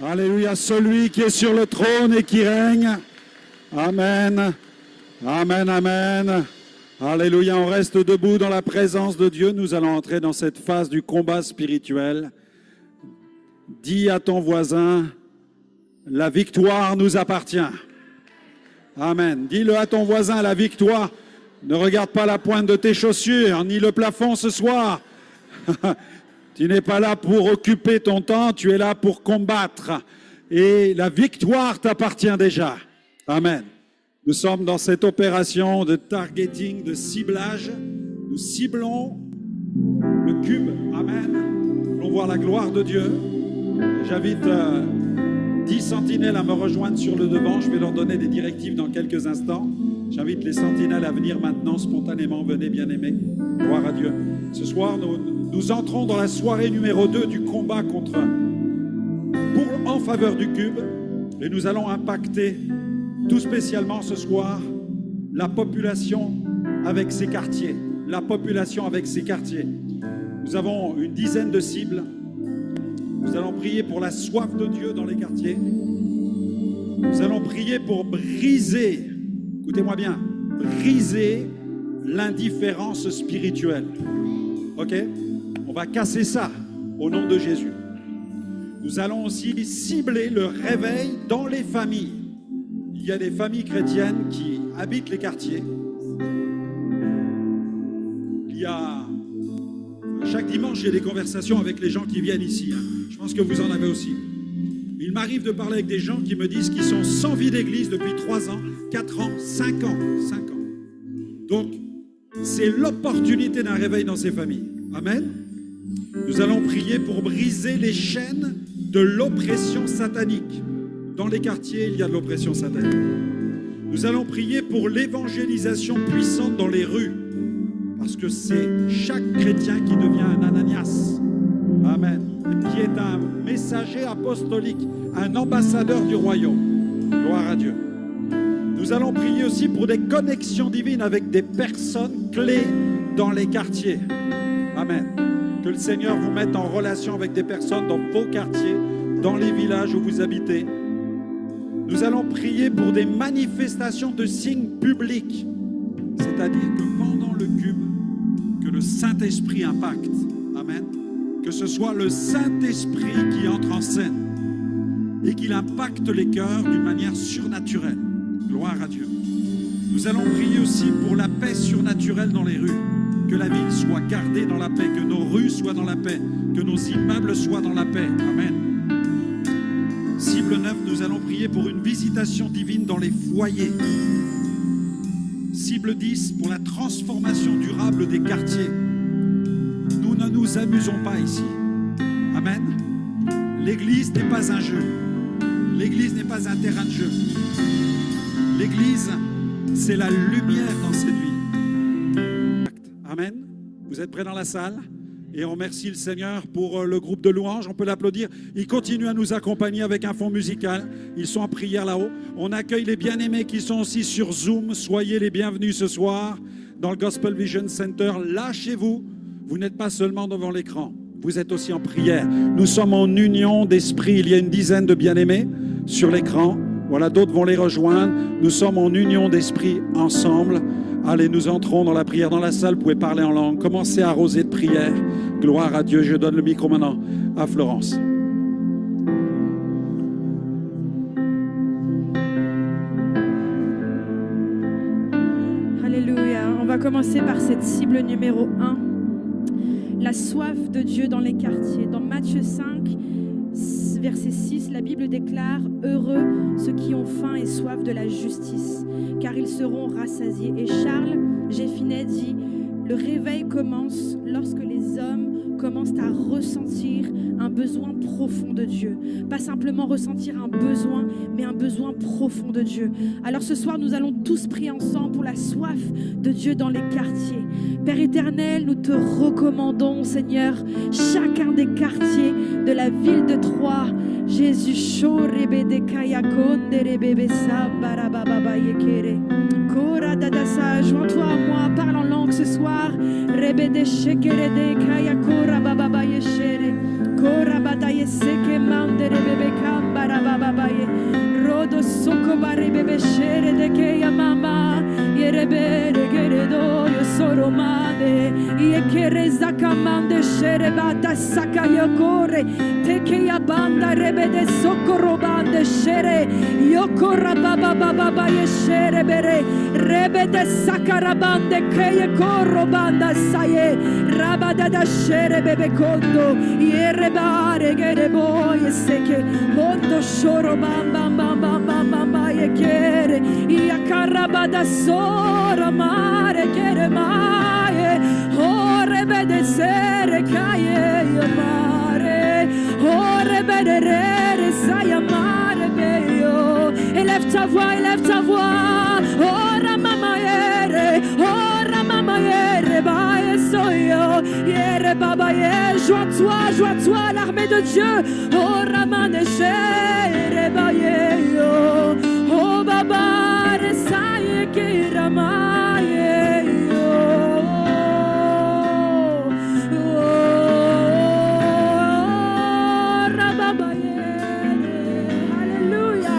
Alléluia, celui qui est sur le trône et qui règne. Amen. Amen, amen. Alléluia, on reste debout dans la présence de Dieu. Nous allons entrer dans cette phase du combat spirituel. Dis à ton voisin, la victoire nous appartient. Amen. Dis-le à ton voisin, la victoire. Ne regarde pas la pointe de tes chaussures, ni le plafond ce soir. Tu n'es pas là pour occuper ton temps, tu es là pour combattre. Et la victoire t'appartient déjà. Amen. Nous sommes dans cette opération de targeting, de ciblage. Nous ciblons le cube. Amen. Allons voir la gloire de Dieu. J'invite 10 sentinelles à me rejoindre sur le devant. Je vais leur donner des directives dans quelques instants. J'invite les sentinelles à venir maintenant spontanément. Venez, bien-aimés. Gloire à Dieu. Ce soir, nous entrons dans la soirée numéro 2 du combat en faveur du cube. Et nous allons impacter tout spécialement ce soir la population avec ses quartiers. La population avec ses quartiers. Nous avons une dizaine de cibles. Nous allons prier pour la soif de Dieu dans les quartiers. Nous allons prier pour briser, écoutez-moi bien, briser l'indifférence spirituelle. Ok? On va casser ça au nom de Jésus. Nous allons aussi cibler le réveil dans les familles. Il y a des familles chrétiennes qui habitent les quartiers. Chaque dimanche, j'ai des conversations avec les gens qui viennent ici. Je pense que vous en avez aussi. Il m'arrive de parler avec des gens qui me disent qu'ils sont sans vie d'église depuis 3 ans, 4 ans, 5 ans. 5 ans. Donc, c'est l'opportunité d'un réveil dans ces familles. Amen. Nous allons prier pour briser les chaînes de l'oppression satanique. Dans les quartiers, il y a de l'oppression satanique. Nous allons prier pour l'évangélisation puissante dans les rues. Parce que c'est chaque chrétien qui devient un Ananias. Amen. Qui est un messager apostolique, un ambassadeur du royaume. Gloire à Dieu. Nous allons prier aussi pour des connexions divines avec des personnes clés dans les quartiers. Amen. Que le Seigneur vous mette en relation avec des personnes dans vos quartiers, dans les villages où vous habitez. Nous allons prier pour des manifestations de signes publics. C'est-à-dire que pendant le cube, que le Saint-Esprit impacte. Amen. Que ce soit le Saint-Esprit qui entre en scène et qu'il impacte les cœurs d'une manière surnaturelle. Gloire à Dieu. Nous allons prier aussi pour la paix surnaturelle dans les rues. Que la ville soit gardée dans la paix, que nos rues soient dans la paix, que nos immeubles soient dans la paix. Amen. Cible 9, nous allons prier pour une visitation divine dans les foyers. Cible 10, pour la transformation durable des quartiers. Nous ne nous amusons pas ici. Amen. L'Église n'est pas un jeu. L'Église n'est pas un terrain de jeu. L'Église, c'est la lumière dans cette vie. Amen. Vous êtes prêts dans la salle? Et on remercie le Seigneur pour le groupe de louanges. On peut l'applaudir. Ils continuent à nous accompagner avec un fond musical. Ils sont en prière là-haut. On accueille les bien-aimés qui sont aussi sur Zoom. Soyez les bienvenus ce soir dans le Gospel Vision Center. Lâchez-vous. Vous n'êtes pas seulement devant l'écran. Vous êtes aussi en prière. Nous sommes en union d'esprit. Il y a une dizaine de bien-aimés sur l'écran. Voilà, d'autres vont les rejoindre. Nous sommes en union d'esprit ensemble. Allez, nous entrons dans la prière dans la salle. Vous pouvez parler en langue. Commencez à arroser de prière. Gloire à Dieu. Je donne le micro maintenant à Florence. Alléluia. On va commencer par cette cible numéro 1. La soif de Dieu dans les quartiers. Dans Matthieu 5, verset 6, la Bible déclare « Heureux ceux qui ont faim et soif de la justice, car ils seront rassasiés. » Et Charles Jeffinet dit « Le réveil commence lorsque les hommes commencent à ressentir un besoin profond de Dieu. » Pas simplement ressentir un besoin, mais un besoin profond de Dieu. Alors ce soir, nous allons tous prier ensemble pour la soif de Dieu dans les quartiers. Père éternel, nous te recommandons, Seigneur, chacun des quartiers de la ville de Troyes. Jésus, joins-toi à moi, parle en langue ce soir. Kora bataye seke mandere bebe kamba sokobare bebe shere de ke ya mama yerebe de geredo yo soromade yekere zakamande shere bata sakaya kore teke ya banda rebe de sokorobande shere yokora baba baba yeshere bere rebe de sakarabande ke ye korobanda saye rabada da shere bebe kondo yerebare gerebo yeseke mondo shoro bamba bamba bamba yekere yakarabada sora mare kere maye ore bede sere kaye mare ore bede re saya mare beyo élève ta voix ora mama yere baye soyo yere baba ye joins-toi l'armée de Dieu ora mane shere baye yo oh baba resaye kiramaye yo alléluia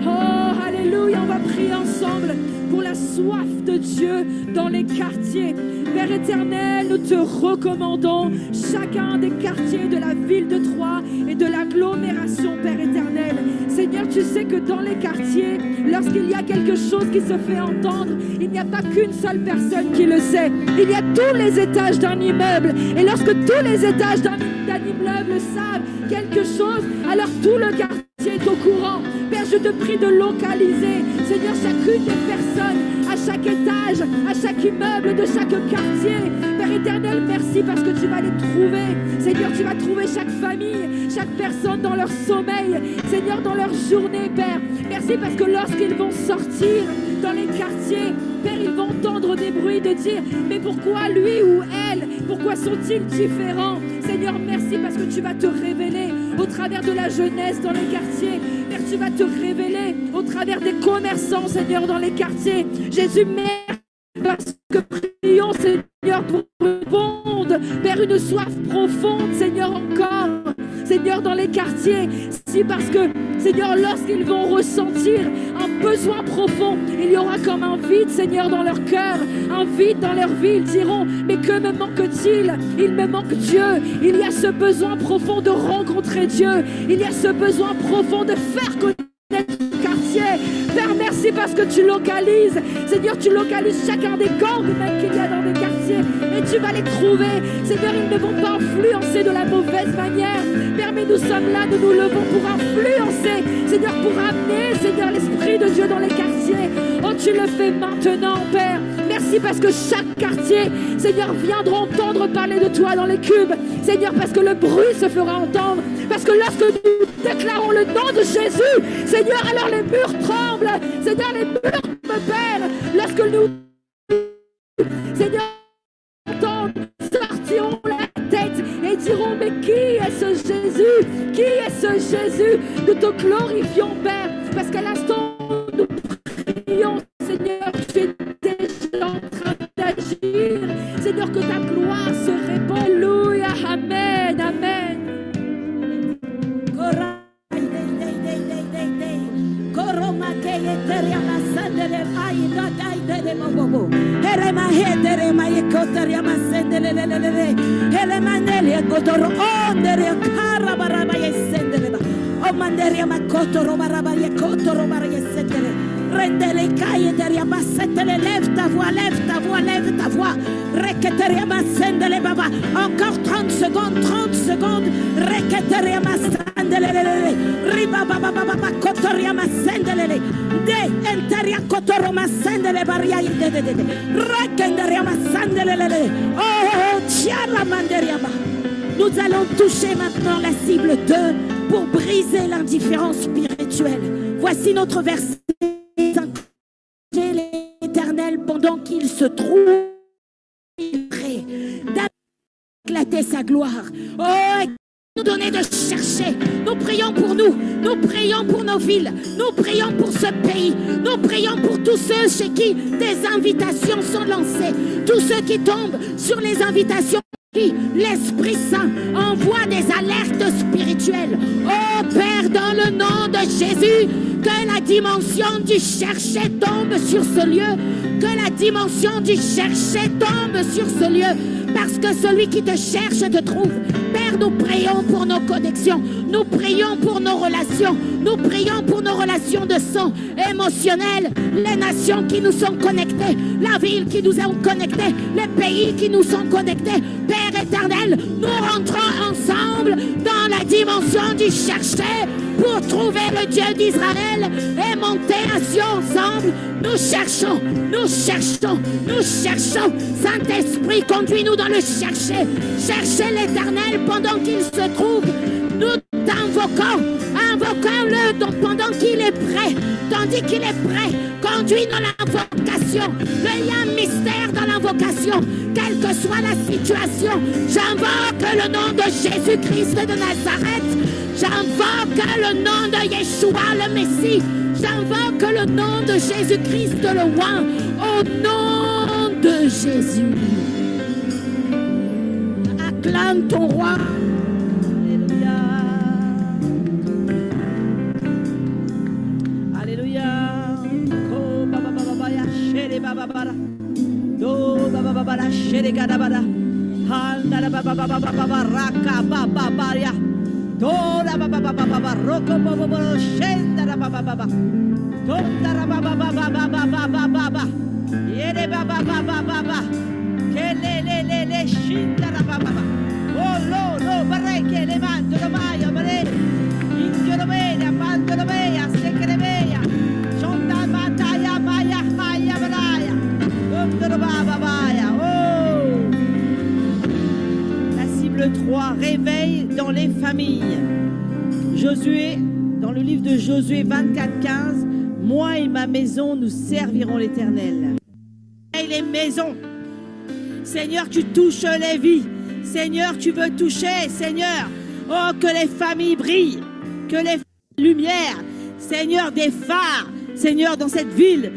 oh alléluia on va prier ensemble pour la soif de Dieu dans les quartiers. Père éternel, nous te recommandons chacun des quartiers de la ville de Troyes et de l'agglomération, Père éternel. Seigneur, tu sais que dans les quartiers, lorsqu'il y a quelque chose qui se fait entendre, il n'y a pas qu'une seule personne qui le sait. Il y a tous les étages d'un immeuble. Et lorsque tous les étages d'un immeuble savent quelque chose, alors tout le quartier est au courant. Père, je te prie de localiser, Seigneur, chacune des personnes, à chaque étage, à chaque immeuble de chaque quartier. Père éternel, merci parce que tu vas les trouver. Seigneur, tu vas trouver chaque famille, chaque personne dans leur sommeil. Seigneur, dans leur journée, Père. Merci parce que lorsqu'ils vont sortir dans les quartiers, Père, ils vont entendre des bruits de dire « Mais pourquoi lui ou elle? Pourquoi sont-ils différents ?» Seigneur, merci parce que tu vas te révéler au travers de la jeunesse dans les quartiers. Père, tu vas te révéler au travers des commerçants, Seigneur, dans les quartiers. Jésus, merci parce que prions, Seigneur, pour une monde, Père, une soif profonde, Seigneur, encore. Seigneur, dans les quartiers, si parce que, Seigneur, lorsqu'ils vont ressentir un besoin profond, il y aura comme un vide, Seigneur, dans leur cœur, un vide dans leur vie. Ils diront, mais que me manque-t-il? Il me manque Dieu. Il y a ce besoin profond de rencontrer Dieu. Il y a ce besoin profond de faire connaître le quartier. Père, merci parce que tu localises. Seigneur, tu localises chacun des gangs même qu'il y a dans les quartiers. Et tu vas les trouver. Seigneur, ils ne vont pas influencer de la mauvaise manière. Père, mais nous sommes là, nous nous levons pour influencer. Seigneur, pour amener, Seigneur, l'Esprit de Dieu dans les quartiers. Oh, tu le fais maintenant, Père. Merci parce que chaque quartier, Seigneur, viendra entendre parler de toi dans les cubes. Seigneur, parce que le bruit se fera entendre. Parce que lorsque nous déclarons le nom de Jésus, Seigneur, alors les murs tremblent. Seigneur, les murs me perdent. Lorsque nous, Seigneur, sortiront la tête et diront, mais qui est ce Jésus? Qui est ce Jésus? Nous te glorifions, Père, parce qu'à l'instant où nous prions, Seigneur, tu es déjà en train d'agir. Seigneur, que ta gloire se répand. Alléluia, amen, amen. Lève ta voix, lève ta voix, lève ta voix. Encore 30 secondes, 30 secondes. Nous allons toucher maintenant la cible 2 pour briser l'indifférence spirituelle. Voici notre verset. L'Éternel pendant qu'il se trouve prêt d'éclater sa gloire. Oh, nous donner de chercher. Nous prions pour nous. Nous prions pour nos villes. Nous prions pour ce pays. Nous prions pour tous ceux chez qui des invitations sont lancées. Tous ceux qui tombent sur les invitations L'Esprit Saint envoie des alertes spirituelles. Oh Père, dans le nom de Jésus, que la dimension du chercher tombe sur ce lieu. Que la dimension du chercher tombe sur ce lieu. Parce que celui qui te cherche te trouve. Père, nous prions pour nos connexions. Nous prions pour nos relations. Nous prions pour nos relations de sang émotionnelles. Les nations qui nous sont connectées. La ville qui nous est connectée. Les pays qui nous sont connectés. Père éternel, nous rentrons ensemble dans la dimension du chercher pour trouver le Dieu d'Israël et monter à Sion ensemble. Nous cherchons, nous cherchons, nous cherchons. Saint-Esprit, conduis-nous dans le chercher. Chercher l'éternel pendant qu'il se trouve. Nous t'invoquons, invoquons-le pendant qu'il est prêt. Tandis qu'il est prêt, conduis dans l'invocation. Il y a un mystère dans l'invocation. Quelle que soit la situation, j'invoque le nom de Jésus-Christ de Nazareth. J'invoque le nom de Yeshua le Messie. J'invoque le nom de Jésus-Christ le Roi. Au nom de Jésus. Acclame ton roi. Alléluia. Oh baba baba ya shere baba bara. Do baba baba la shere gada bara. Handa baba baba baba raka baba bara. Do la baba baba baba roko baba baba shenda baba baba. Tonda baba baba baba baba. Yere baba baba baba. Kele shinda baba baba. Oh lo bareke le manto lo maio bare. Ingelo bene panto lo bene sekere bene. Shonda bataya maya haya baraya. Tonda baba baya. Oh. La cible 3, réveil dans les familles. Josué, dans le livre de Josué 24:15, moi et ma maison, nous servirons l'Éternel. Et les maisons. Seigneur, tu touches les vies. Seigneur, tu veux toucher, Seigneur. Oh, que les familles brillent. Que les lumières, Seigneur, des phares. Seigneur, dans cette ville.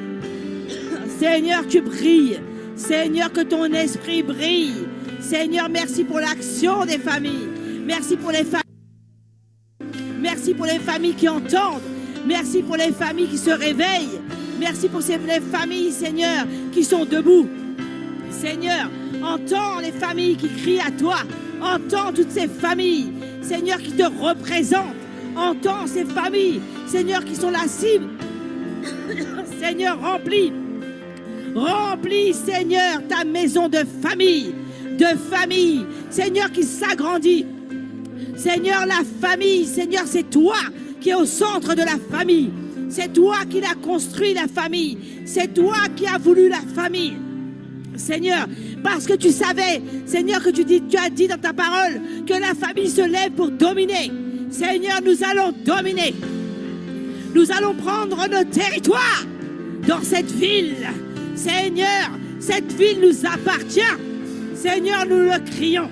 Seigneur, tu brilles. Seigneur, que ton esprit brille. Seigneur, merci pour l'action des familles. Merci pour les familles. Merci pour les familles qui entendent. Merci pour les familles qui se réveillent. Merci pour les familles, Seigneur, qui sont debout. Seigneur, entends les familles qui crient à toi. Entends toutes ces familles, Seigneur, qui te représentent. Entends ces familles, Seigneur, qui sont la cible. Seigneur, remplis, Seigneur, ta maison de famille, Seigneur, qui s'agrandit. Seigneur, la famille, Seigneur, c'est toi qui es au centre de la famille. C'est toi qui l'as construit, la famille. C'est toi qui as voulu la famille. Seigneur, parce que tu savais, Seigneur, que tu as dit dans ta parole que la famille se lève pour dominer. Seigneur, nous allons dominer. Nous allons prendre nos territoires dans cette ville. Seigneur, cette ville nous appartient. Seigneur, nous le crions.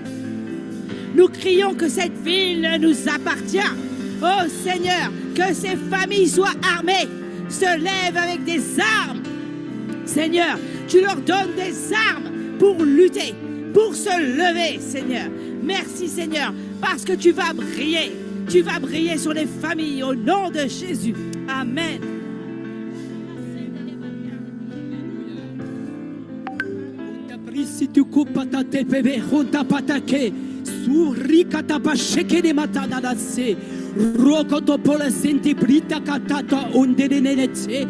Nous crions que cette ville nous appartient. Oh Seigneur, que ces familles soient armées, se lèvent avec des armes. Seigneur, tu leur donnes des armes pour lutter, pour se lever, Seigneur. Merci, Seigneur, parce que tu vas briller. Tu vas briller sur les familles au nom de Jésus. Amen. Rokotopola senti brita katata onderenete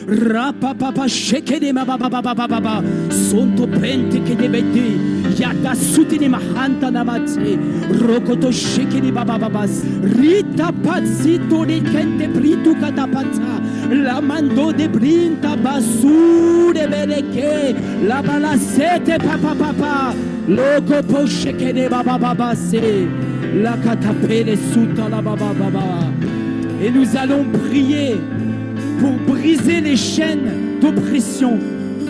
rapa papa shekede mababa sonto pente che debedi yada sutini mahanta namate rokoto shekede baba rita pazito de kente pritu katapata la mando de brinta basu de bereke la balasete papa logo po shekede baba se la katapele suta la baba. Et nous allons prier pour briser les chaînes d'oppression.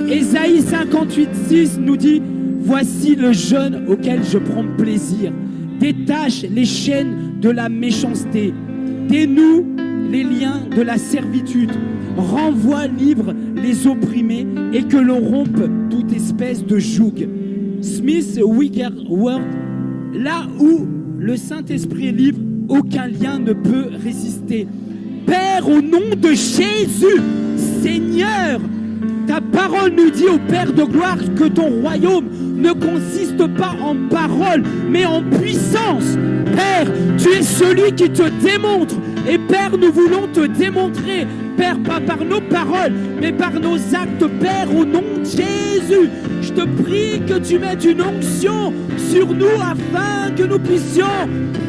Ésaïe 58:6 nous dit: voici le jeûne auquel je prends plaisir. Détache les chaînes de la méchanceté. Dénoue les liens de la servitude. Renvoie libre les opprimés et que l'on rompe toute espèce de joug. Smith Wigglesworth, là où le Saint-Esprit est libre, aucun lien ne peut résister. Père, au nom de Jésus, Seigneur, ta parole nous dit au Père de gloire que ton royaume ne consiste pas en parole, mais en puissance. Père, tu es celui qui te démontre. Et Père, nous voulons te démontrer, Père, pas par nos paroles, mais par nos actes. Père, au nom de Jésus, je te prie que tu mettes une onction sur nous afin que nous puissions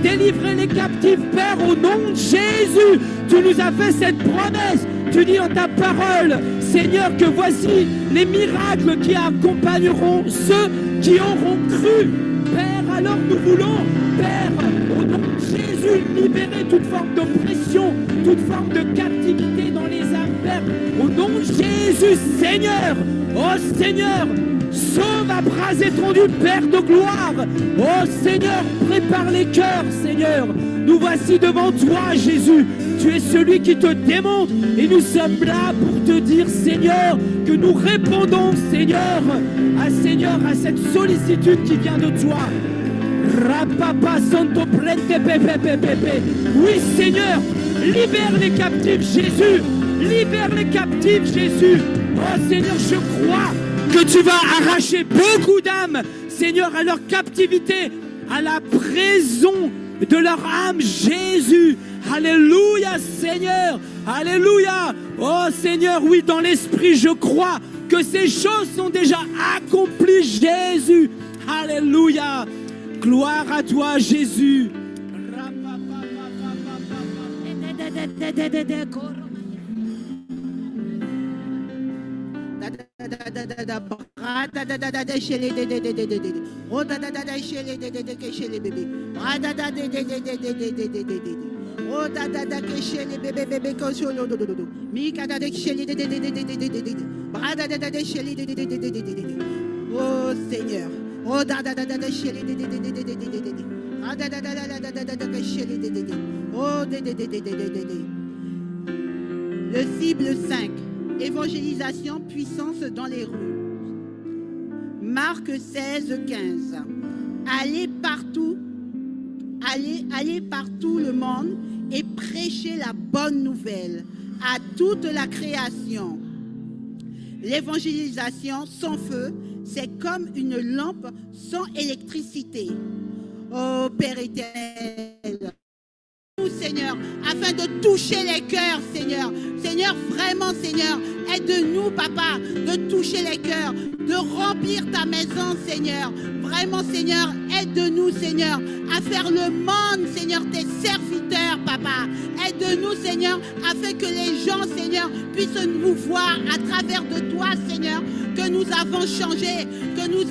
délivrer les captifs. Père, au nom de Jésus, tu nous as fait cette promesse. Tu dis dans ta parole, Seigneur, que voici les miracles qui accompagneront ceux qui auront cru. Père, alors nous voulons, Père, au nom de Jésus, libérer toute forme d'oppression, toute forme de captivité dans les âmes, Père. Au nom de Jésus, Seigneur, oh Seigneur, sauve à bras étendus, Père de gloire. Oh Seigneur, prépare les cœurs, Seigneur. Nous voici devant toi, Jésus. Tu es celui qui te démontre et nous sommes là pour te dire, Seigneur, que nous répondons, Seigneur, à cette sollicitude qui vient de toi. Rapapa santo prente pepe. Oui, Seigneur, libère les captifs, Jésus. Libère les captifs, Jésus. Oh Seigneur, je crois que tu vas arracher beaucoup d'âmes, Seigneur, à leur captivité, à la prison de leur âme, Jésus. Alléluia, Seigneur. Alléluia. Oh Seigneur, oui, dans l'esprit, je crois que ces choses sont déjà accomplies, Jésus. Alléluia. Gloire à toi, Jésus. Oh Seigneur. Le cible 5, évangélisation, puissance dans les rues. Marc 16, 15. Allez partout le monde et prêchez la bonne nouvelle à toute la création. L'évangélisation sans feu, c'est comme une lampe sans électricité. Oh Père éternel, Seigneur, afin de toucher les cœurs, Seigneur. Seigneur, vraiment, Seigneur, aide-nous, Papa, de toucher les cœurs, de remplir ta maison, Seigneur. Vraiment, Seigneur, aide-nous, Seigneur, à faire le monde, Seigneur, tes serviteurs, Papa. Aide-nous, Seigneur, afin que les gens, Seigneur, puissent nous voir à travers de toi, Seigneur, que nous avons changé, que nous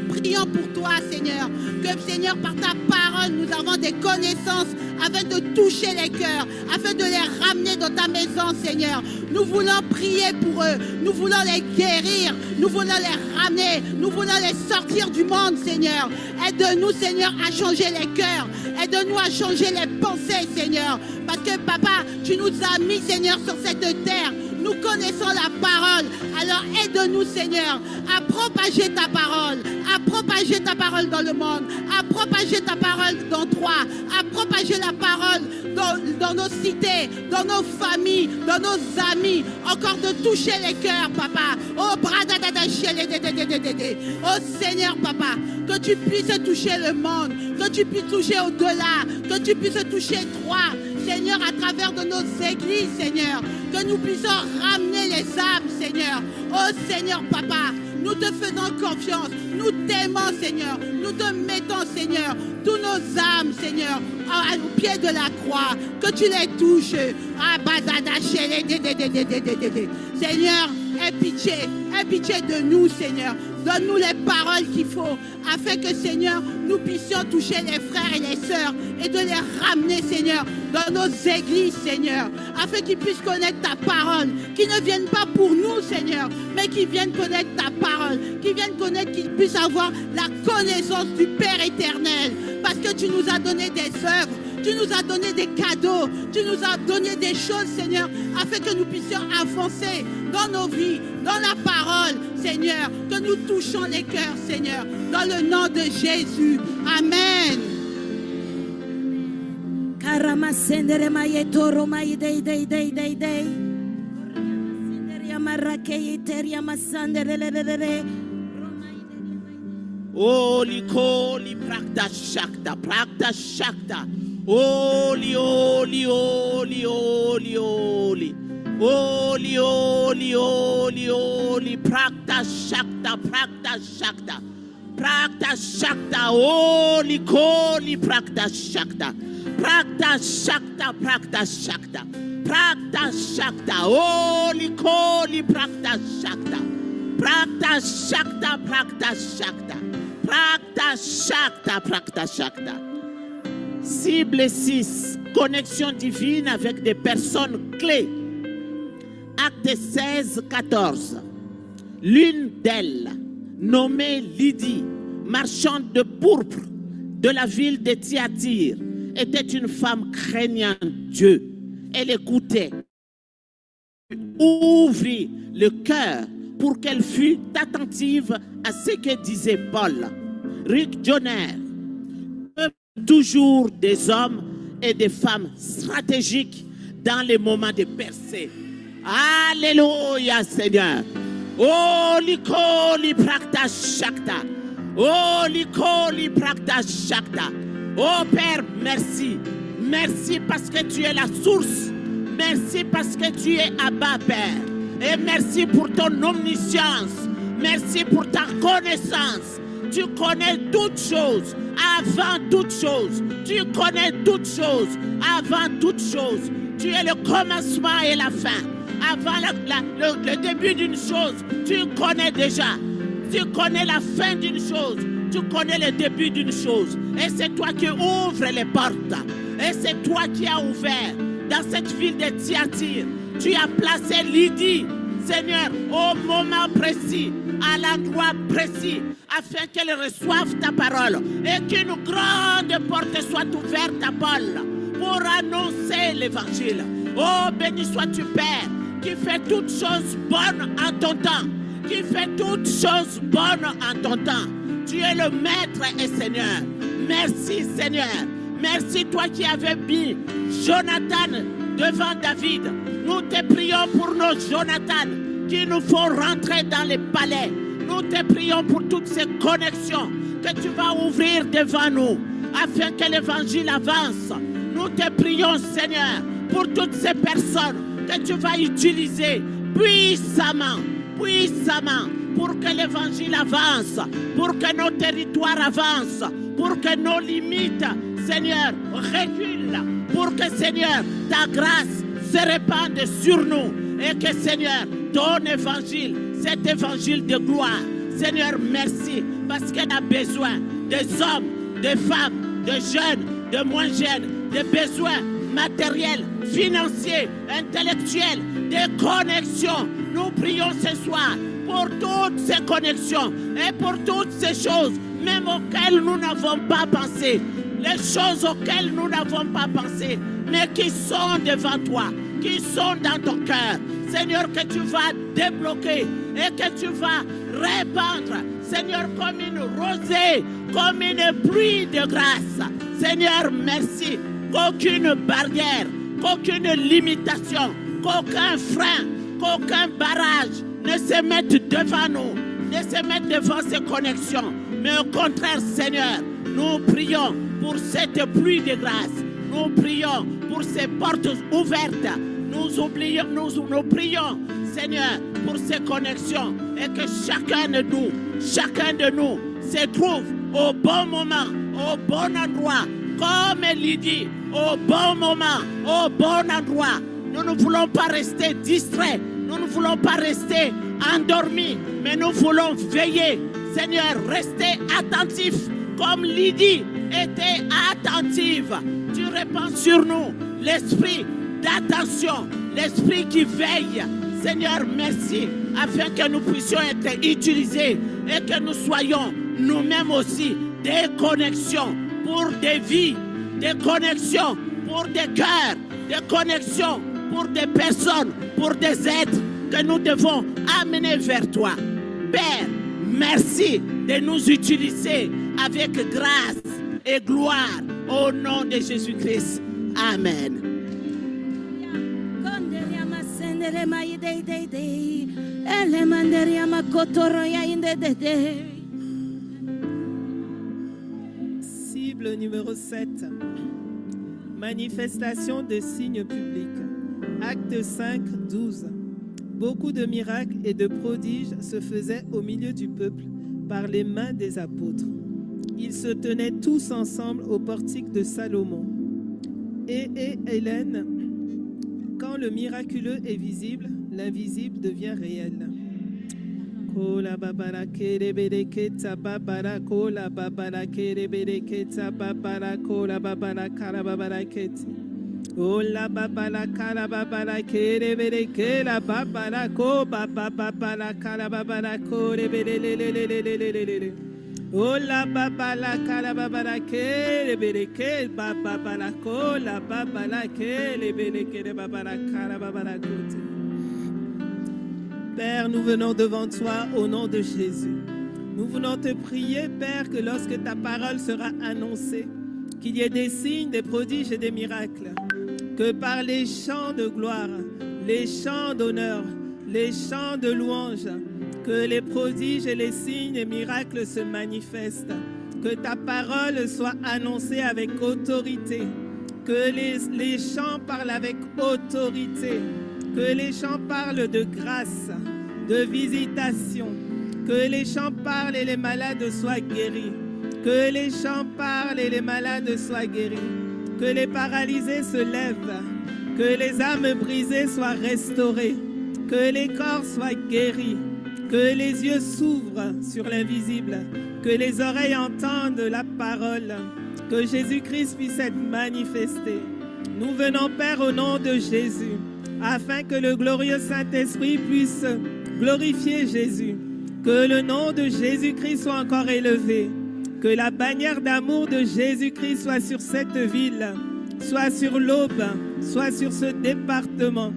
prions pour toi, Seigneur. Que, Seigneur, par ta parole, nous avons des connaissances afin de toucher les cœurs, afin de les ramener dans ta maison, Seigneur. Nous voulons prier pour eux, nous voulons les guérir, nous voulons les ramener, nous voulons les sortir du monde, Seigneur. Aide-nous, Seigneur, à changer les cœurs, aide-nous à changer les pensées, Seigneur. Parce que, Papa, tu nous as mis, Seigneur, sur cette terre. Nous connaissons la parole. Alors aide-nous, Seigneur, à propager ta parole dans le monde, à propager ta parole dans toi, à propager la parole dans nos cités, dans nos familles, dans nos amis, encore de toucher les cœurs, Papa. Oh, oh Seigneur, Papa, que tu puisses toucher le monde, que tu puisses toucher au-delà, que tu puisses toucher toi, Seigneur, à travers de nos églises, Seigneur, que nous puissions ramener les âmes, Seigneur. Oh Seigneur, Papa, nous te faisons confiance, nous t'aimons, Seigneur, nous te mettons, Seigneur, tous nos âmes, Seigneur, au pied de la croix, que tu les touches. Seigneur, aie pitié de nous, Seigneur. Donne-nous les paroles qu'il faut, afin que, Seigneur, nous puissions toucher les frères et les sœurs et de les ramener, Seigneur, dans nos églises, Seigneur, afin qu'ils puissent connaître ta parole, qu'ils ne viennent pas pour nous, Seigneur, mais qu'ils viennent connaître ta parole, qu'ils viennent connaître, qu'ils puissent avoir la connaissance du Père éternel, parce que tu nous as donné des œuvres, Tu nous as donné des cadeaux. Tu nous as donné des choses, Seigneur, afin que nous puissions avancer dans nos vies, dans la parole, Seigneur. Que nous touchons les cœurs, Seigneur, dans le nom de Jésus. Amen. Holy, holy, prakta shakta, prakta shakta. Holy, holy, holy, holy, holy. Holy, holy, holy, holy, prakta shakta, prakta shakta. Prakta shakta, holy, holy, prakta shakta. Prakta shakta, prakta shakta. Prakta shakta, holy, holy, prakta shakta. Prakta shakta, prakta shakta. Prakta shakta, prakta shakta. Cible 6, connexion divine avec des personnes clés. Acte 16, 14. L'une d'elles, nommée Lydie, marchande de pourpre de la ville de Thyatire, était une femme craignant Dieu. Elle écoutait, ouvrit le cœur pour qu'elle fût attentive à ce que disait Paul. Rick Joyner, toujours des hommes et des femmes stratégiques dans les moments de percée. Alléluia, Seigneur. Holy, holy, prakta shakta. Holy, holy, prakta shakta. Oh Père, merci. Merci parce que tu es la source. Merci parce que tu es Abba, Père. Et merci pour ton omniscience. Merci pour ta connaissance. Tu connais toutes choses, avant toutes choses. Tu connais toutes choses, avant toutes choses. Tu es le commencement et la fin. Avant le début d'une chose, tu connais déjà. Tu connais la fin d'une chose. Tu connais le début d'une chose. Et c'est toi qui ouvres les portes. Et c'est toi qui as ouvert dans cette ville de Thyatire. Tu as placé Lydie, Seigneur, au moment précis, à l'endroit précis, afin qu'elle reçoive ta parole et qu'une grande porte soit ouverte à Paul pour annoncer l'évangile. Oh, béni sois-tu, Père, qui fait toutes choses bonnes en ton temps, qui fait toutes choses bonnes en ton temps. Tu es le Maître et Seigneur. Merci, Seigneur. Merci, toi qui avais mis Jonathan devant David. Nous te prions pour nos Jonathan qui nous font rentrer dans les palais. Nous te prions pour toutes ces connexions que tu vas ouvrir devant nous afin que l'évangile avance. Nous te prions, Seigneur, pour toutes ces personnes que tu vas utiliser puissamment, puissamment, pour que l'évangile avance, pour que nos territoires avancent, pour que nos limites, Seigneur, reculent, pour que, Seigneur, ta grâce se répande sur nous et que, Seigneur, ton évangile, cet évangile de gloire, Seigneur, merci, parce qu'elle a besoin des hommes, des femmes, de jeunes, de moins jeunes, des besoins matériels, financiers, intellectuels, des connexions. Nous prions ce soir pour toutes ces connexions et pour toutes ces choses, même auxquelles nous n'avons pas pensé, les choses auxquelles nous n'avons pas pensé, mais qui sont devant toi, qui sont dans ton cœur. Seigneur, que tu vas débloquer et que tu vas répandre, Seigneur, comme une rosée, comme une pluie de grâce. Seigneur, merci, qu'aucune barrière, qu'aucune limitation, qu'aucun frein, qu'aucun barrage ne se mette devant nous, ne se mette devant ces connexions. Mais au contraire, Seigneur, nous prions pour cette pluie de grâce. Nous prions pour ces portes ouvertes. Nous prions, Seigneur, pour ces connexions et que chacun de nous se trouve au bon moment, au bon endroit, comme Lydie, au bon moment, au bon endroit. Nous ne voulons pas rester distraits, nous ne voulons pas rester endormis, mais nous voulons veiller, Seigneur, rester attentifs comme Lydie était attentive. Tu répands sur nous l'esprit d'attention, l'esprit qui veille. Seigneur, merci, afin que nous puissions être utilisés et que nous soyons nous-mêmes aussi des connexions pour des vies des connexions pour des cœurs, des connexions pour des personnes, pour des êtres que nous devons amener vers toi. Père, merci de nous utiliser avec grâce et gloire au nom de Jésus-Christ. Amen. Cible numéro 7. Manifestation des signes publics. Acte 5, 12. Beaucoup de miracles et de prodiges se faisaient au milieu du peuple par les mains des apôtres. Ils se tenaient tous ensemble au portique de Salomon. Et Hélène, quand le miraculeux est visible, l'invisible devient réel. Kola babara kere bereketa babara kola babara kere bereketa babara kola babara kara babara keti. Ola babara kara babara kere berekela babara ko babara kara babara kore belelelelelelelele. Ola babala kara babara kere bereke babara kola babara kere berekele babara kara babara kote. Père, nous venons devant toi au nom de Jésus. Nous voulons te prier, Père, que lorsque ta parole sera annoncée, qu'il y ait des signes, des prodiges et des miracles. Que par les chants de gloire, les chants d'honneur, les chants de louange, que les prodiges et les signes et miracles se manifestent. Que ta parole soit annoncée avec autorité. Que les chants parlent avec autorité. Que les chants parlent de grâce, de visitation. Que les chants parlent et les malades soient guéris. Que les chants parlent et les malades soient guéris. Que les paralysés se lèvent. Que les âmes brisées soient restaurées. Que les corps soient guéris. Que les yeux s'ouvrent sur l'invisible. Que les oreilles entendent la parole. Que Jésus-Christ puisse être manifesté. Nous venons, Père, au nom de Jésus, afin que le glorieux Saint-Esprit puisse glorifier Jésus, que le nom de Jésus-Christ soit encore élevé, que la bannière d'amour de Jésus-Christ soit sur cette ville, soit sur l'Aube, soit sur ce département.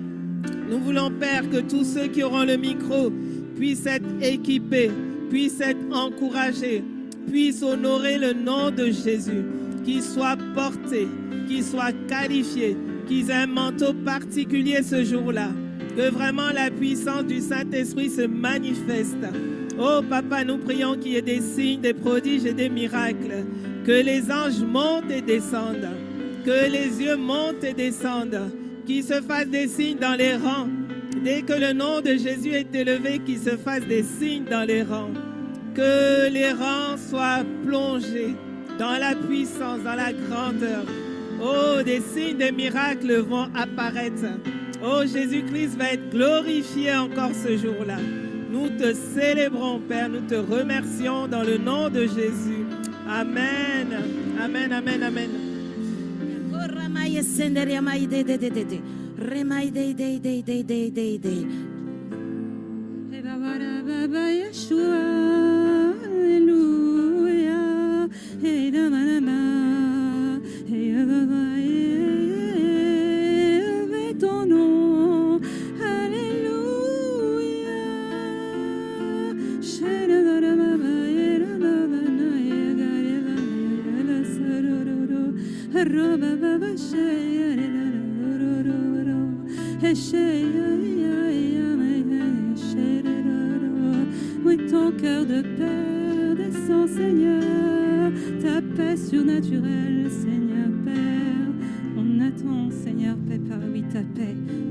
Nous voulons, Père, que tous ceux qui auront le micro puissent être équipés, puissent être encouragés, puissent honorer le nom de Jésus, qu'ils soient portés, qu'ils soient qualifiés, qu'ils aient un manteau particulier ce jour-là, que vraiment la puissance du Saint-Esprit se manifeste. Oh Papa, nous prions qu'il y ait des signes, des prodiges et des miracles, que les anges montent et descendent, que les yeux montent et descendent, qu'il se fasse des signes dans les rangs. Dès que le nom de Jésus est élevé, qu'il se fasse des signes dans les rangs, que les rangs soient plongés dans la puissance, dans la grandeur. Oh, des signes, des miracles vont apparaître. Oh, Jésus-Christ va être glorifié encore ce jour-là. Nous te célébrons, Père, nous te remercions dans le nom de Jésus. Amen. Amen, amen, amen. Ton nom, oui, ton cœur de Père descend, Seigneur, ta paix surnaturelle, Seigneur Père. On attend, Seigneur, paix par oui,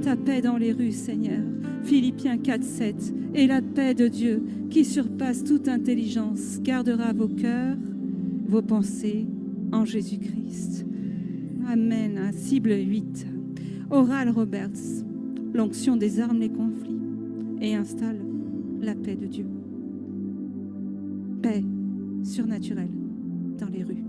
ta paix dans les rues, Seigneur. Philippiens 4, 7. Et la paix de Dieu, qui surpasse toute intelligence, gardera vos cœurs, vos pensées en Jésus-Christ. Amen. Cible 8. Oral Roberts. L'onction désarme les conflits et installe la paix de Dieu. Paix surnaturelle dans les rues.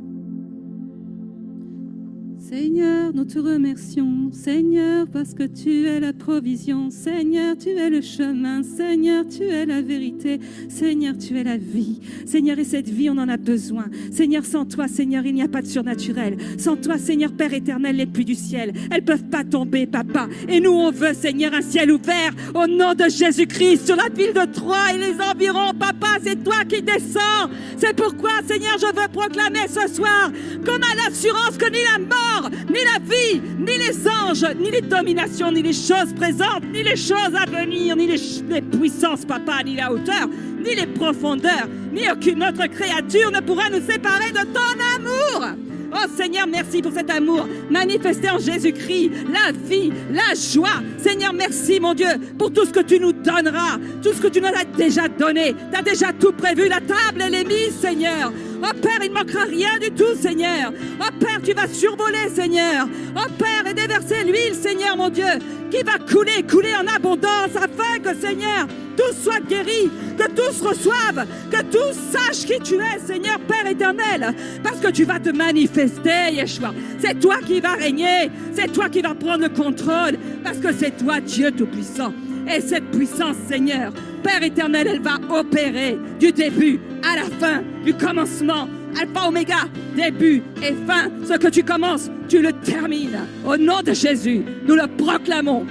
Seigneur, nous te remercions, Seigneur, parce que tu es la provision, Seigneur, tu es le chemin, Seigneur, tu es la vérité, Seigneur, tu es la vie. Seigneur, et cette vie, on en a besoin. Seigneur, sans toi, Seigneur, il n'y a pas de surnaturel. Sans toi, Seigneur, Père éternel, les pluies du ciel, elles ne peuvent pas tomber, Papa. Et nous, on veut, Seigneur, un ciel ouvert au nom de Jésus-Christ sur la ville de Troyes et les environs. Papa, c'est toi qui descends. C'est pourquoi, Seigneur, je veux proclamer ce soir, comme à l'assurance que ni la mort, ni la vie, ni les anges, ni les dominations, ni les choses présentes, ni les choses à venir, ni les puissances, Papa, ni la hauteur, ni les profondeurs, ni aucune autre créature ne pourra nous séparer de ton amour. Oh Seigneur, merci pour cet amour manifesté en Jésus-Christ, la vie, la joie. Seigneur, merci mon Dieu pour tout ce que tu nous donneras, tout ce que tu nous as déjà donné. Tu as déjà tout prévu, la table elle est mise, Seigneur. Oh Père, il ne manquera rien du tout, Seigneur. Oh Père, tu vas survoler, Seigneur. Oh Père, et déverser l'huile, Seigneur, mon Dieu, qui va couler en abondance, afin que, Seigneur, tous soient guéris, que tous reçoivent, que tous sachent qui tu es, Seigneur, Père éternel, parce que tu vas te manifester, Yeshua. C'est toi qui vas régner, c'est toi qui vas prendre le contrôle, parce que c'est toi, Dieu Tout-Puissant. Et cette puissance, Seigneur, Père éternel, elle va opérer du début à la fin, du commencement, alpha, oméga, début et fin. Ce que tu commences, tu le termines. Au nom de Jésus, nous le proclamons.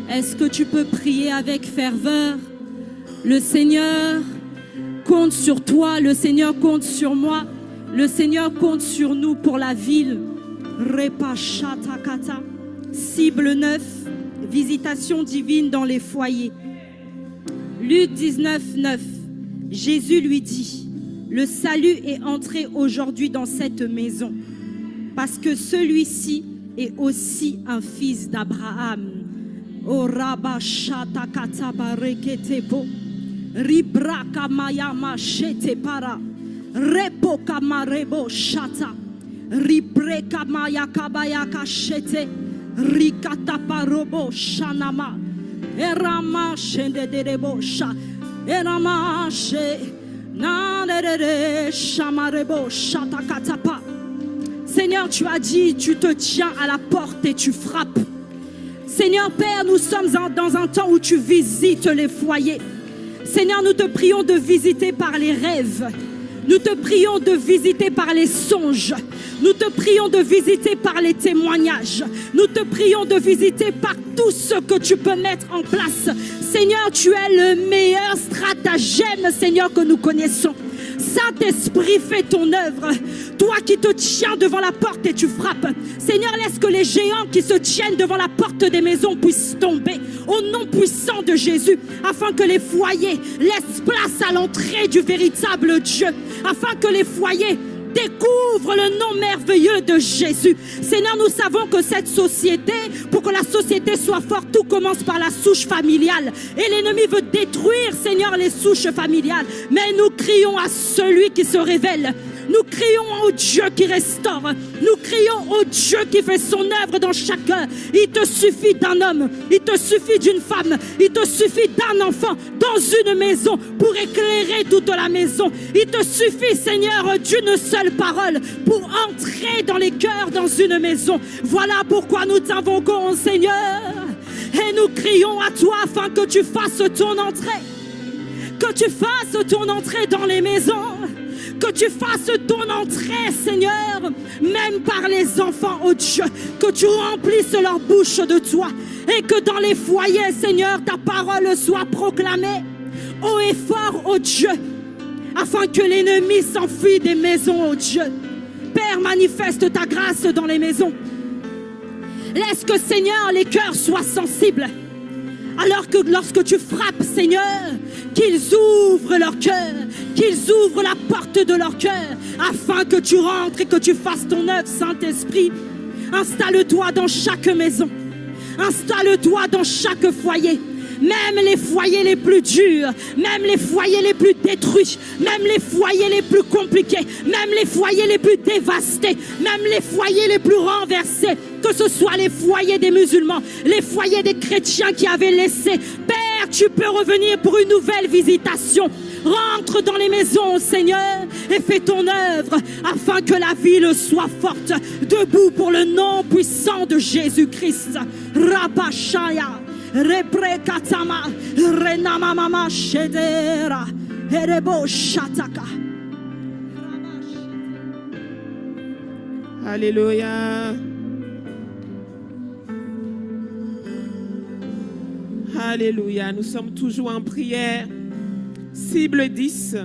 Est-ce que tu peux prier avec ferveur? Le Seigneur compte sur toi, le Seigneur compte sur moi, le Seigneur compte sur nous pour la ville. Cible 9, visitation divine dans les foyers. Luc 19, 9. Jésus lui dit: le salut est entré aujourd'hui dans cette maison, parce que celui-ci est aussi un fils d'Abraham. O rabashata katabareketebo, ribraka mayama shete para, repo kamarebo shata, ribreka mayakabayaka shete, rikataparobo shanama, erama shendederebo sha, erama she, nanere shamarebo shata katapa. Seigneur, tu as dit, tu te tiens à la porte et tu frappes. Seigneur Père, nous sommes dans un temps où tu visites les foyers. Seigneur, nous te prions de visiter par les rêves. Nous te prions de visiter par les songes. Nous te prions de visiter par les témoignages. Nous te prions de visiter par tout ce que tu peux mettre en place. Seigneur, tu es le meilleur stratagème, Seigneur, que nous connaissons. Saint-Esprit, fais ton œuvre. Toi qui te tiens devant la porte et tu frappes. Seigneur, laisse que les géants qui se tiennent devant la porte des maisons puissent tomber au nom puissant de Jésus, afin que les foyers laissent place à l'entrée du véritable Dieu, afin que les foyers découvrent le nom merveilleux de Jésus. Seigneur, nous savons que cette société, pour que la société soit forte, tout commence par la souche familiale. Et l'ennemi veut détruire, Seigneur, les souches familiales. Mais nous crions à celui qui se révèle. Nous crions au Dieu qui restaure. Nous crions au Dieu qui fait son œuvre dans chacun. Il te suffit d'un homme, il te suffit d'une femme, il te suffit d'un enfant dans une maison pour éclairer toute la maison. Il te suffit, Seigneur, d'une seule parole pour entrer dans les cœurs dans une maison. Voilà pourquoi nous t'invoquons, Seigneur. Et nous crions à toi afin que tu fasses ton entrée. Que tu fasses ton entrée dans les maisons. Que tu fasses ton entrée, Seigneur, même par les enfants, oh Dieu, que tu remplisses leur bouche de toi et que dans les foyers, Seigneur, ta parole soit proclamée haut et fort, oh Dieu, afin que l'ennemi s'enfuit des maisons, oh Dieu. Père, manifeste ta grâce dans les maisons. Laisse que, Seigneur, les cœurs soient sensibles. Alors que lorsque tu frappes, Seigneur, qu'ils ouvrent leur cœur, qu'ils ouvrent la porte de leur cœur, afin que tu rentres et que tu fasses ton œuvre, Saint-Esprit. Installe-toi dans chaque maison. Installe-toi dans chaque foyer. même les foyers les plus durs, même les foyers les plus détruits, même les foyers les plus compliqués, même les foyers les plus dévastés, même les foyers les plus renversés, que ce soit les foyers des musulmans, les foyers des chrétiens qui avaient laissé. Père, tu peux revenir pour une nouvelle visitation. Rentre dans les maisons, Seigneur, et fais ton œuvre afin que la ville soit forte, debout pour le nom puissant de Jésus-Christ. Rabashaya, Reprekatama, Renamamama Shedera, Erebo Shataka. Alléluia. Alléluia. Nous sommes toujours en prière. Cible 10.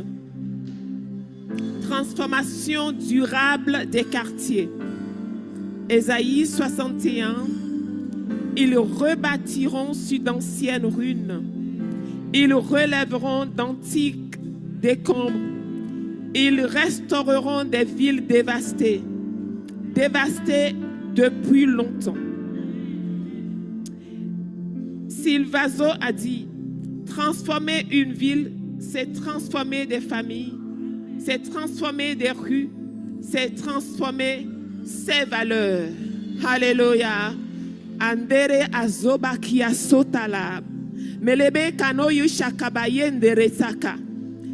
Transformation durable des quartiers. Ésaïe 61. Ils rebâtiront sur d'anciennes ruines. Ils relèveront d'antiques décombres. Ils restaureront des villes dévastées. Dévastées depuis longtemps. Silvazo a dit, transformer une ville, c'est transformer des familles, c'est transformer des rues, c'est transformer ses valeurs. Alléluia. Andere azoba kia sotala. Melebe kano yushakabayende resaka.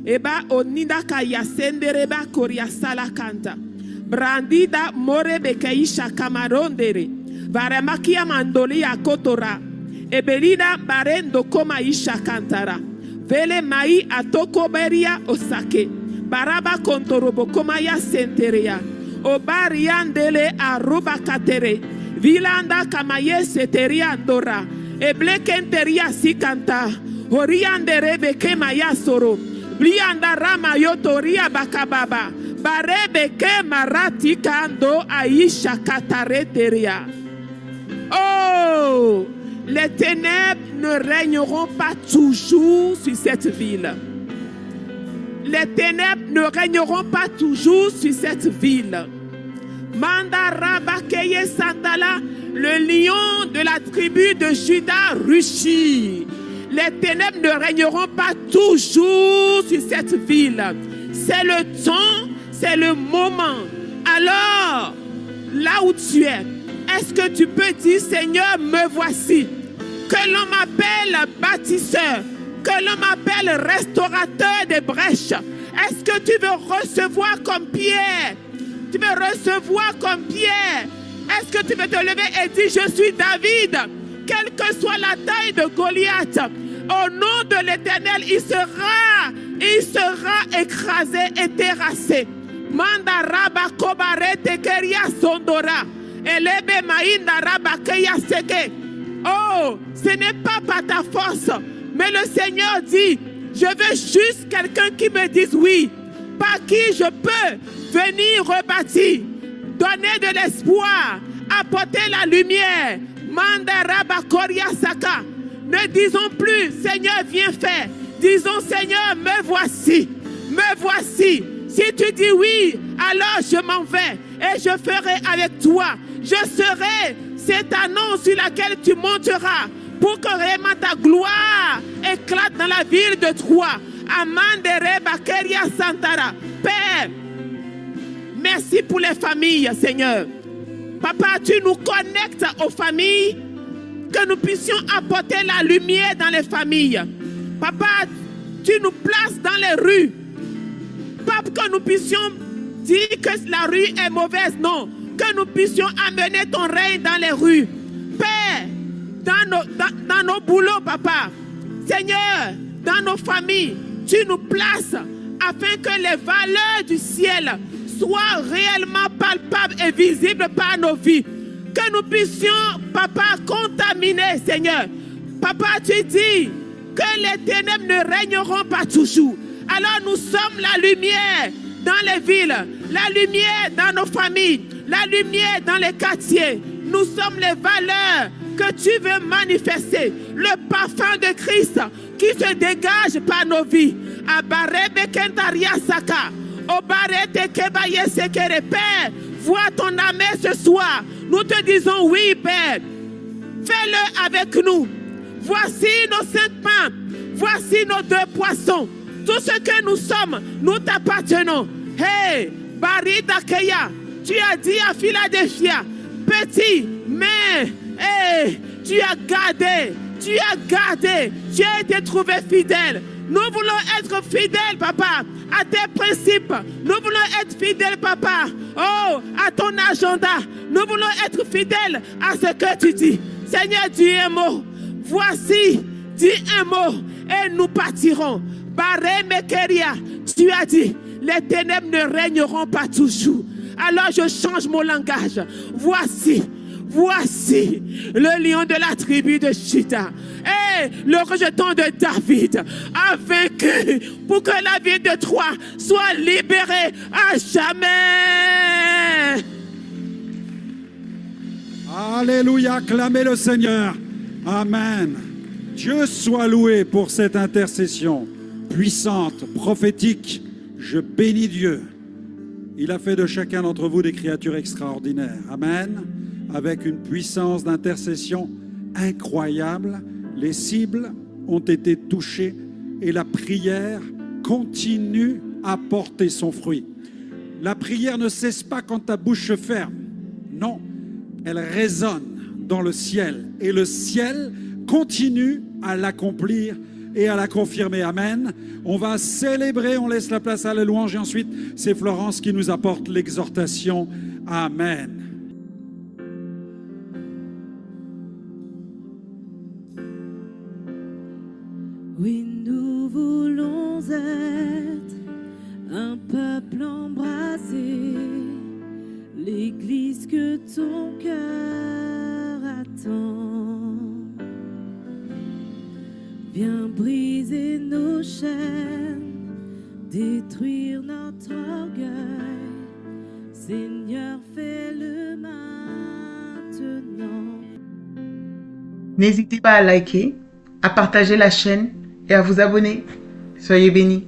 Eba onida kaya sendereba koria salakanta. Brandida morebe keisha kamarondere. Varemakia mandoli akotora. Ebelida barendo koma isha kantara. Vele mai atoko beria osake. Baraba kontorobo koma ya senteria. Obariandele aruba katere. Vilanda kamaye seteria andora. Eblekenteria sikanta. Oriandere beke maya soro. Blianda rama yotoria bakababa. Barebe ke marati kando aisha katareteria. Oh! Les ténèbres ne régneront pas toujours sur cette ville. Les ténèbres ne régneront pas toujours sur cette ville. Mandara Bakeye Santala, le lion de la tribu de Juda rugit. Les ténèbres ne régneront pas toujours sur cette ville. C'est le temps, c'est le moment. Alors, là où tu es, est-ce que tu peux dire, Seigneur, me voici? Que l'on m'appelle bâtisseur, que l'on m'appelle restaurateur des brèches. Est-ce que tu veux recevoir comme Pierre? Tu veux recevoir comme Pierre? Est-ce que tu veux te lever et dire, je suis David, quelle que soit la taille de Goliath, au nom de l'Éternel, il sera écrasé et terrassé. Manda raba kobare tekeria sondora. Elebe maïnda raba keya seke. Oh, ce n'est pas par ta force, mais le Seigneur dit, je veux juste quelqu'un qui me dise oui, par qui je peux venir rebâtir, donner de l'espoir, apporter la lumière. Manda raba koria saka. Ne disons plus, Seigneur, viens faire. Disons, Seigneur, me voici. Me voici. Si tu dis oui, alors je m'en vais et je ferai avec toi. Je serai cette annonce sur laquelle tu monteras pour que vraiment ta gloire éclate dans la ville de Troyes. Amandere Bakeria Santara. Père, merci pour les familles, Seigneur. Papa, tu nous connectes aux familles, que nous puissions apporter la lumière dans les familles. Papa, tu nous places dans les rues. Pas que nous puissions dire que la rue est mauvaise, non. Que nous puissions amener ton règne dans les rues. Père, dans nos boulots, papa. Seigneur, dans nos familles, tu nous places afin que les valeurs du ciel soient réellement palpables et visibles par nos vies. Que nous puissions, papa, contaminer, Seigneur. Papa, tu dis que les ténèbres ne régneront pas toujours. Alors nous sommes la lumière dans les villes, la lumière dans nos familles, la lumière dans les quartiers. Nous sommes les valeurs que tu veux manifester. Le parfum de Christ qui se dégage par nos vies. Père, vois ton âme ce soir. Nous te disons oui, Père. Fais-le avec nous. Voici nos 5 pains. Voici nos 2 poissons. Tout ce que nous sommes, nous t'appartenons. Hey, Barida Keya, tu as dit à Philadelphia, petit, mais hey, tu as gardé, tu as été trouvé fidèle. Nous voulons être fidèles, papa, à tes principes. Nous voulons être fidèles, papa, oh, à ton agenda. Nous voulons être fidèles à ce que tu dis. Seigneur, dis un mot. Voici, dis un mot et nous partirons. Baré Mekeria, tu as dit, les ténèbres ne régneront pas toujours. Alors je change mon langage. Voici le lion de la tribu de Juda. Et le rejeton de David a vaincu pour que la ville de Troie soit libérée à jamais. Alléluia, acclamez le Seigneur. Amen. Dieu soit loué pour cette intercession puissante, prophétique. Je bénis Dieu. Il a fait de chacun d'entre vous des créatures extraordinaires. Amen. Avec une puissance d'intercession incroyable. Les cibles ont été touchées et la prière continue à porter son fruit. La prière ne cesse pas quand ta bouche se ferme. Non, elle résonne dans le ciel et le ciel continue à l'accomplir et à la confirmer. Amen. On va célébrer, on laisse la place à la louange et ensuite c'est Florence qui nous apporte l'exhortation. Amen. Oui, nous voulons être un peuple embrasé, l'église que ton cœur attend. Viens briser nos chaînes, détruire notre orgueil. Seigneur, fais-le maintenant. N'hésitez pas à liker, à partager la chaîne et à vous abonner. Soyez bénis.